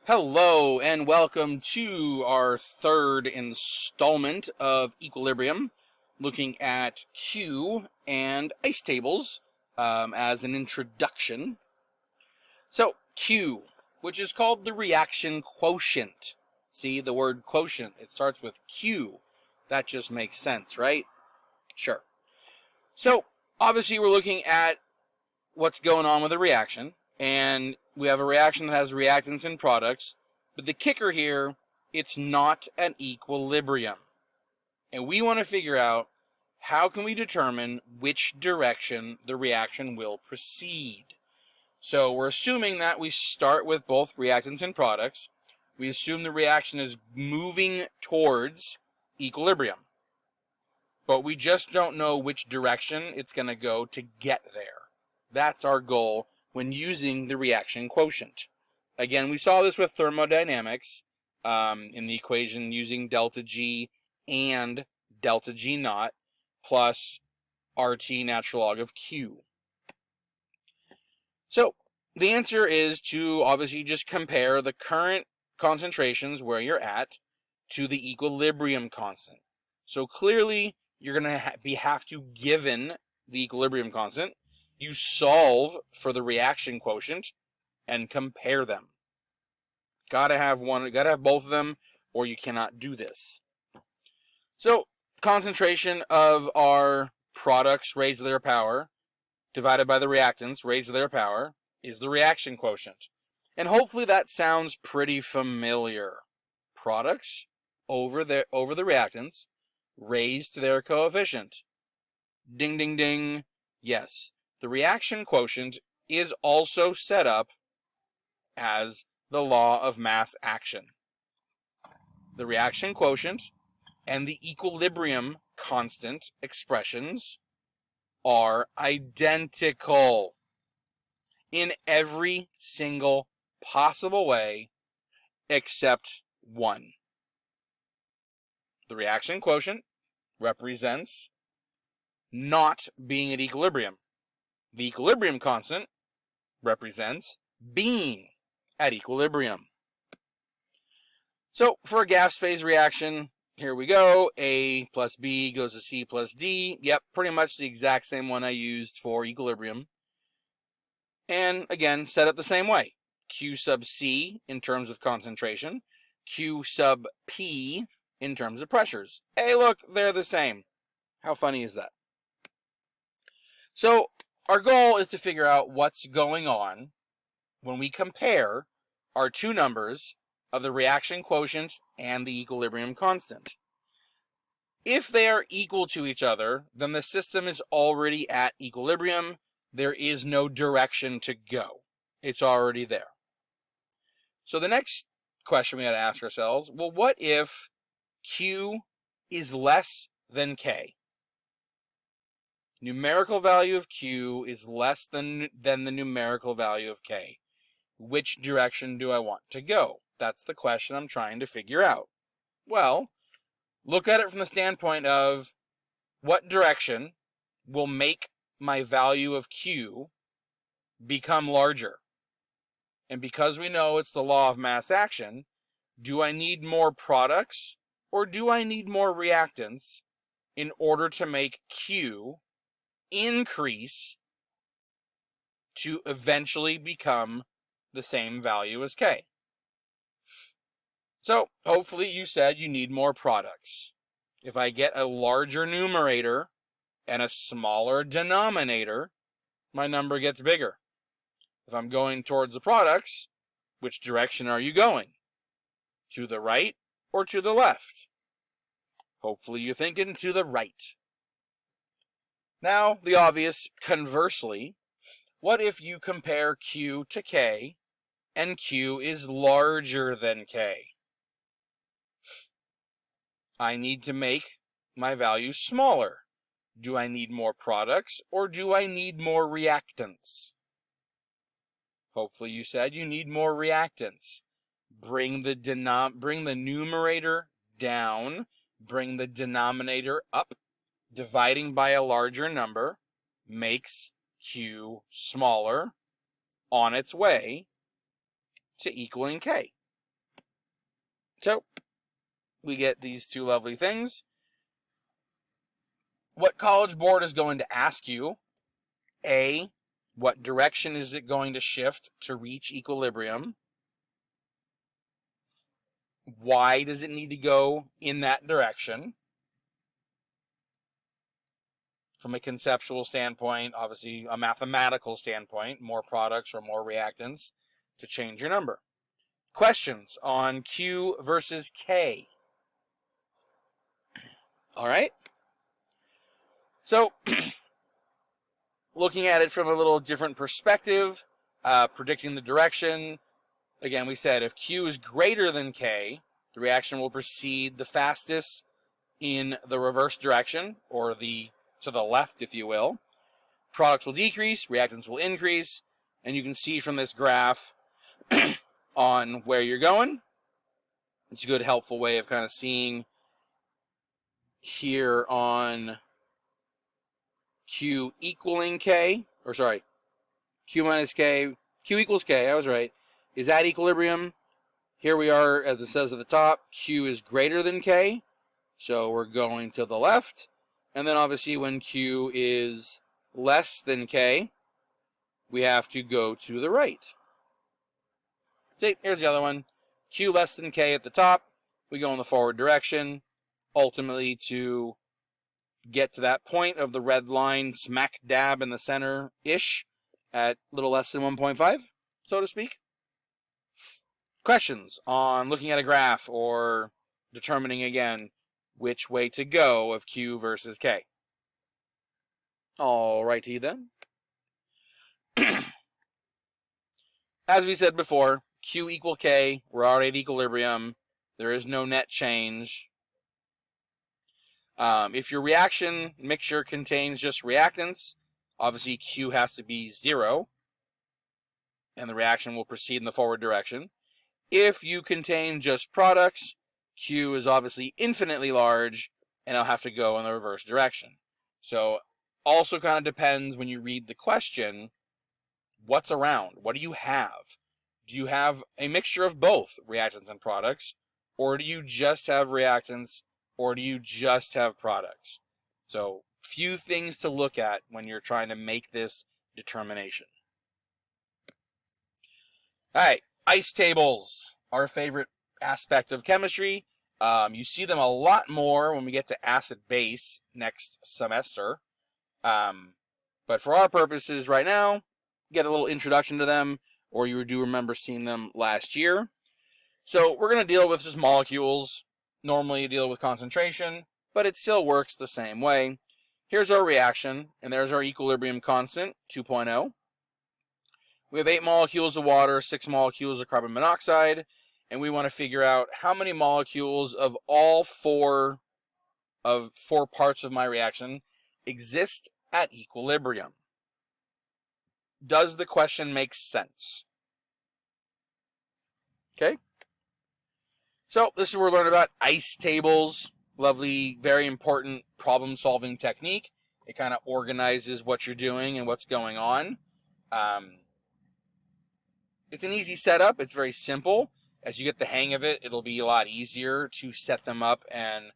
Hello and welcome to our third installment of Equilibrium, looking at Q and ice tables as an introduction. So Q, which is called the reaction quotient. See the word quotient, it starts with Q. That just makes sense, right? Sure. So obviously we're looking at what's going on with a reaction, and we have a reaction that has reactants and products. But the kicker here, it's not an equilibrium. And we want to figure out how can we determine which direction the reaction will proceed. So we're assuming that we start with both reactants and products. We assume the reaction is moving towards equilibrium. But we just don't know which direction it's going to go to get there. That's our goal when using the reaction quotient. Again, we saw this with thermodynamics in the equation using delta G and delta G naught plus RT natural log of Q. So the answer is to obviously just compare the current concentrations where you're at to the equilibrium constant. So clearly you're going to have to, given the equilibrium constant, you solve for the reaction quotient and compare them. Gotta have both of them, or you cannot do this. So, concentration of our products raised to their power divided by the reactants raised to their power is the reaction quotient. And hopefully that sounds pretty familiar. Products over the reactants raised to their coefficient. Ding, ding, ding. Yes, the reaction quotient is also set up as the law of mass action. The reaction quotient and the equilibrium constant expressions are identical in every single possible way except one. The reaction quotient represents not being at equilibrium. The equilibrium constant represents being at equilibrium. So for a gas phase reaction, here we go. A plus B goes to C plus D. Yep, pretty much the exact same one I used for equilibrium. And again, set up the same way. Q sub C in terms of concentration. Q sub P in terms of pressures. Hey, look, they're the same. How funny is that? So our goal is to figure out what's going on when we compare our two numbers of the reaction quotient and the equilibrium constant. If they are equal to each other, then the system is already at equilibrium. There is no direction to go. It's already there. So the next question we got to ask ourselves, well, what if Q is less than K? Numerical value of Q is less than the numerical value of K. Which direction do I want to go? That's the question I'm trying to figure out. Well, look at it from the standpoint of what direction will make my value of Q become larger. And because we know it's the law of mass action, do I need more products or do I need more reactants in order to make Q increase to eventually become the same value as K? So hopefully you said you need more products. If I get a larger numerator and a smaller denominator, my number gets bigger. If I'm going towards the products, which direction are you going? To the right or to the left? Hopefully you're thinking to the right. Now, the obvious, conversely, what if you compare Q to K and Q is larger than K? I need to make my value smaller. Do I need more products or do I need more reactants? Hopefully you said you need more reactants. Bring the numerator down, bring the denominator up. Dividing by a larger number makes Q smaller on its way to equaling K. So we get these two lovely things. What College Board is going to ask you, A, what direction is it going to shift to reach equilibrium? Why does it need to go in that direction? From a conceptual standpoint, obviously a mathematical standpoint, more products or more reactants to change your number. Questions on Q versus K. All right. So, looking at it from a little different perspective, predicting the direction. Again, we said if Q is greater than K, the reaction will proceed the fastest in the reverse direction, or to the left, if you will. Products will decrease, reactants will increase, and you can see from this graph on where you're going. It's a good, helpful way of kind of seeing here on Q equaling K, or sorry, Q minus K, Q equals K, I was right, is at equilibrium. Here we are, as it says at the top, Q is greater than K, so we're going to the left. And then obviously when Q is less than K, we have to go to the right. See, here's the other one. Q less than K at the top, we go in the forward direction, ultimately to get to that point of the red line smack dab in the center-ish at a little less than 1.5, so to speak. Questions on looking at a graph or determining, again, which way to go of Q versus K? All righty then. As we said before, Q equal K, we're already at equilibrium. There is no net change. If your reaction mixture contains just reactants, obviously Q has to be 0, and the reaction will proceed in the forward direction. If you contain just products, Q is obviously infinitely large, and it'll have to go in the reverse direction. So, also kind of depends when you read the question, what's around? What do you have? Do you have a mixture of both reactants and products, or do you just have reactants, or do you just have products? So, few things to look at when you're trying to make this determination. All right, ice tables, our favorite aspect of chemistry. You see them a lot more when we get to acid-base next semester. But for our purposes right now, get a little introduction to them, or you do remember seeing them last year. So we're going to deal with just molecules. Normally you deal with concentration, but it still works the same way. Here's our reaction, and there's our equilibrium constant, 2.0. We have 8 molecules of water, 6 molecules of carbon monoxide, and we want to figure out how many molecules of all four parts of my reaction exist at equilibrium. Does the question make sense? Okay. So this is where we're learning about ice tables. Lovely, very important problem-solving technique. It kind of organizes what you're doing and what's going on. It's an easy setup. It's very simple. As you get the hang of it, it'll be a lot easier to set them up and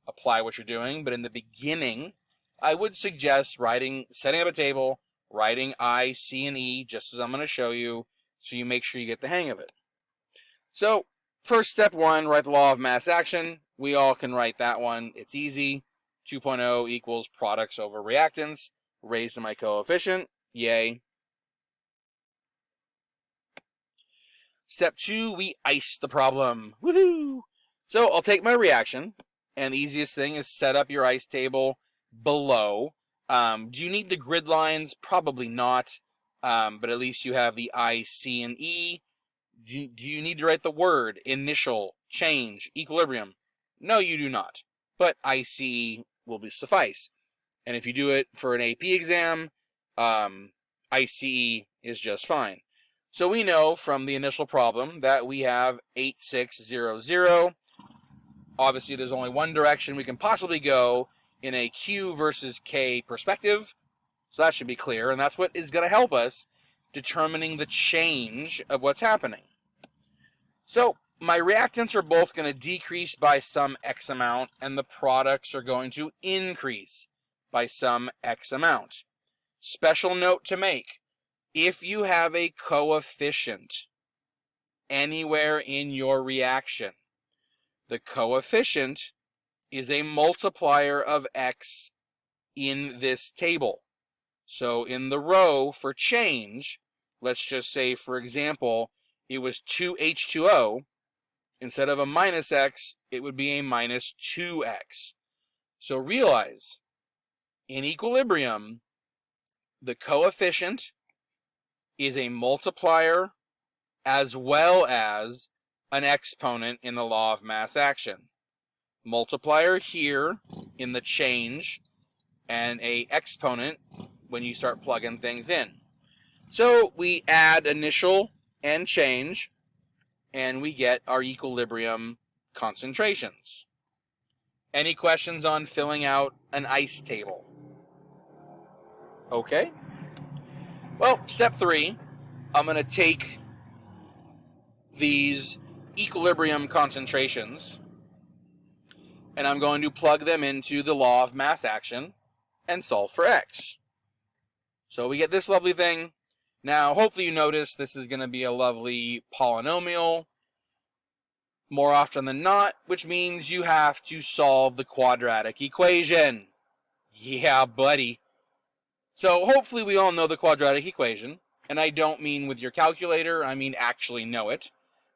apply what you're doing. But in the beginning, I would suggest setting up a table, writing I, C, and E, just as I'm going to show you, so you make sure you get the hang of it. So, first step 1, write the law of mass action. We all can write that one. It's easy. 2.0 equals products over reactants, raised to my coefficient. Yay. Step 2, we ice the problem. Woohoo! So I'll take my reaction, and the easiest thing is set up your ice table below. Do you need the grid lines? Probably not, but at least you have the I, C, and E. Do you need to write the word, initial, change, equilibrium? No, you do not, but IC will suffice. And if you do it for an AP exam, ICE is just fine. So we know from the initial problem that we have 8600. Obviously, there's only one direction we can possibly go in a Q versus K perspective. So that should be clear, and that's what is going to help us determining the change of what's happening. So my reactants are both going to decrease by some X amount, and the products are going to increase by some X amount. Special note to make: if you have a coefficient anywhere in your reaction, the coefficient is a multiplier of X in this table. So in the row for change, let's just say, for example, it was 2H2O. Instead of a minus X, it would be a minus 2X. So realize, in equilibrium, the coefficient is a multiplier as well as an exponent in the law of mass action. Multiplier here in the change, and a exponent when you start plugging things in. So we add initial and change, and we get our equilibrium concentrations. Any questions on filling out an ice table? Okay. Well, step 3, I'm going to take these equilibrium concentrations and I'm going to plug them into the law of mass action and solve for X. So we get this lovely thing. Now, hopefully you notice this is going to be a lovely polynomial more often than not, which means you have to solve the quadratic equation. Yeah, buddy. So hopefully we all know the quadratic equation, and I don't mean with your calculator, I mean actually know it,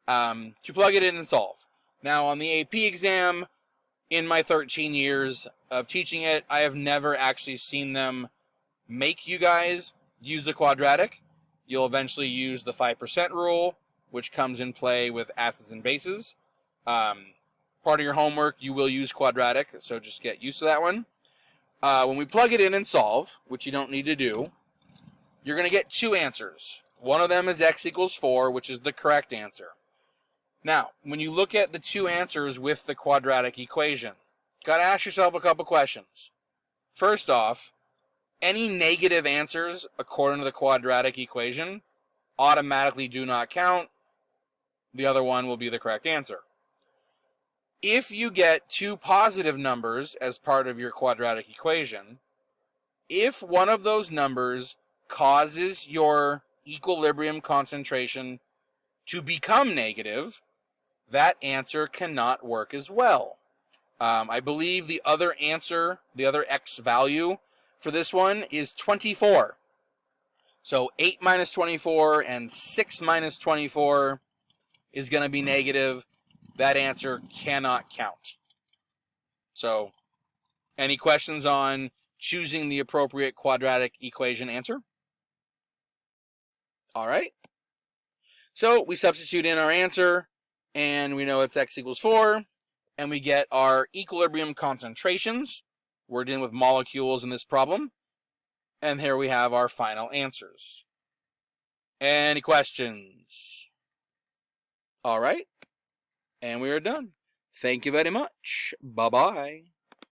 to plug it in and solve. Now, on the AP exam, in my 13 years of teaching it, I have never actually seen them make you guys use the quadratic. You'll eventually use the 5% rule, which comes in play with acids and bases. Part of your homework, you will use quadratic, so just get used to that one. When we plug it in and solve, which you don't need to do, you're going to get 2 answers. One of them is x equals 4, which is the correct answer. Now, when you look at the 2 answers with the quadratic equation, got to ask yourself a couple questions. First off, any negative answers according to the quadratic equation automatically do not count. The other one will be the correct answer. If you get 2 positive numbers as part of your quadratic equation, if one of those numbers causes your equilibrium concentration to become negative, that answer cannot work as well. I believe the other answer, the other X value for this one is 24. So 8 minus 24 and 6 minus 24 is going to be negative. That answer cannot count. So, any questions on choosing the appropriate quadratic equation answer? All right. So, we substitute in our answer, and we know it's x equals 4, and we get our equilibrium concentrations. We're dealing with molecules in this problem. And here we have our final answers. Any questions? All right. And we are done. Thank you very much. Bye-bye.